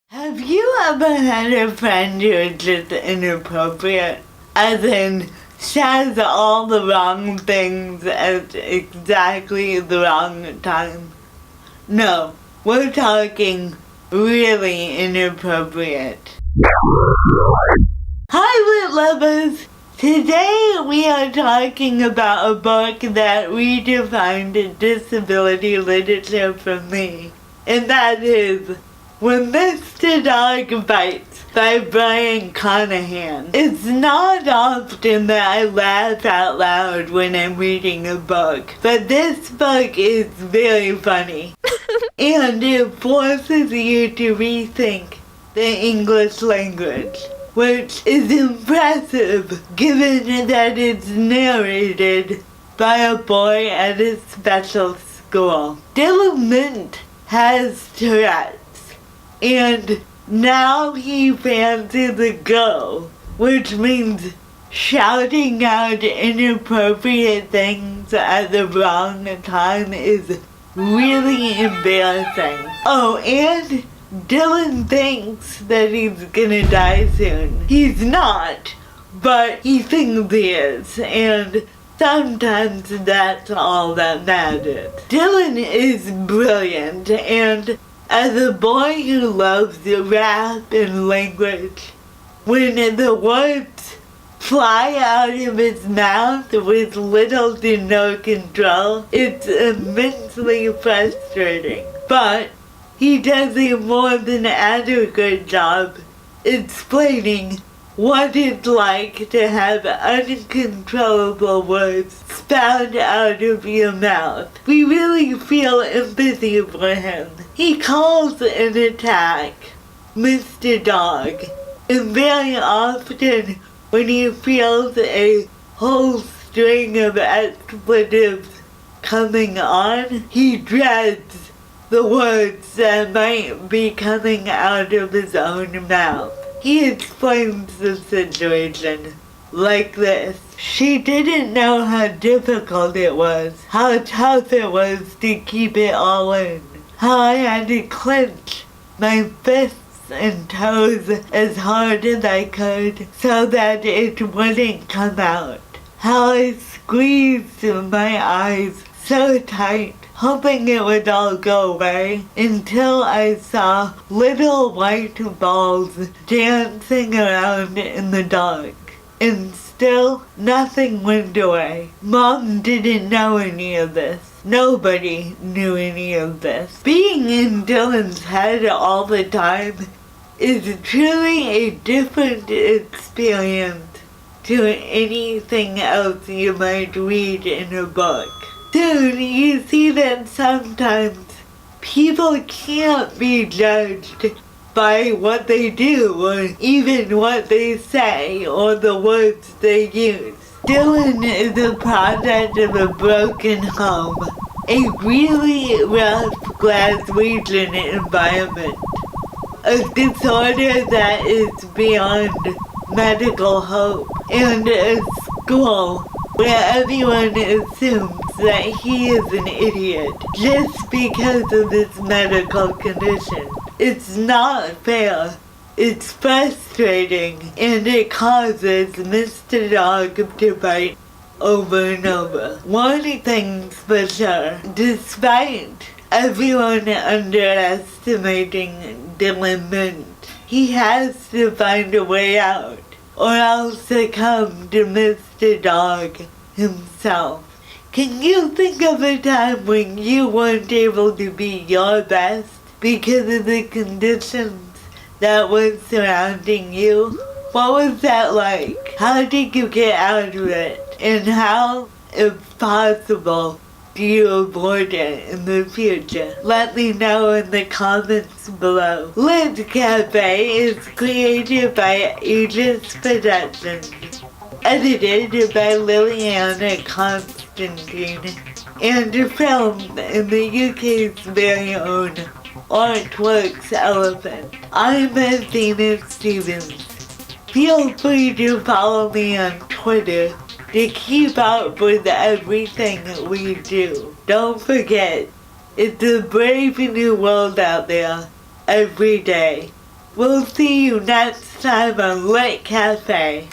Have you ever had a friend who is just inappropriate? As in, says all the wrong things at exactly the wrong time? No, we're talking really inappropriate. Hi, lit lovers! Today we are talking about a book that redefined disability literature for me, and that is When Mr. Dog Bites by Brian Conaghan. It's not often that I laugh out loud when I'm reading a book, but this book is very funny. And it forces you to rethink the English language, which is impressive given that it's narrated by a boy at a special school. Dylan Mint has Tourette's, and now he fancies a girl, which means shouting out inappropriate things at the wrong time is really embarrassing. Oh, and Dylan thinks that he's gonna die soon. He's not, but he thinks he is, and sometimes that's all that matters. Dylan is brilliant, and as a boy who loves rap and language, when the words fly out of his mouth with little to no control, it's immensely frustrating. But he does a more than adequate job explaining what it's like to have uncontrollable words spout out of your mouth. We really feel empathy for him. He calls an attack Mr. Dog, and very often when he feels a whole string of expletives coming on, he dreads the words that might be coming out of his own mouth. He explains the situation like this. She didn't know how difficult it was, how tough it was to keep it all in, how I had to clench my fists and toes as hard as I could so that it wouldn't come out, how I squeezed my eyes so tight, hoping it would all go away, until I saw little white balls dancing around in the dark. And still, nothing went away. Mom didn't know any of this. Nobody knew any of this. Being in Dylan's head all the time is truly a different experience to anything else you might read in a book. Soon you see that sometimes people can't be judged by what they do or even what they say or the words they use. Dylan is a product of a broken home, a really rough Glaswegian environment, a disorder that is beyond medical hope, and a school where everyone assumes that he is an idiot just because of this medical condition. It's not fair, it's frustrating, and it causes Mr. Dog to bite over and over. One thing's for sure, despite everyone underestimating Dylan Mint, he has to find a way out, or else succumb to Mr. Dog himself. Can you think of a time when you weren't able to be your best because of the conditions that were surrounding you? What was that like? How did you get out of it? And how, if possible, do you avoid it in the future? Let me know in the comments below. Lit Cafe is created by Aegis Productions, edited by Liliana Constantine, and filmed in the UK's very own Artworks Elephant. I'm Athena Stevens. Feel free to follow me on Twitter to keep up with everything we do. Don't forget, it's a brave new world out there every day. We'll see you next time on Lit Cafe.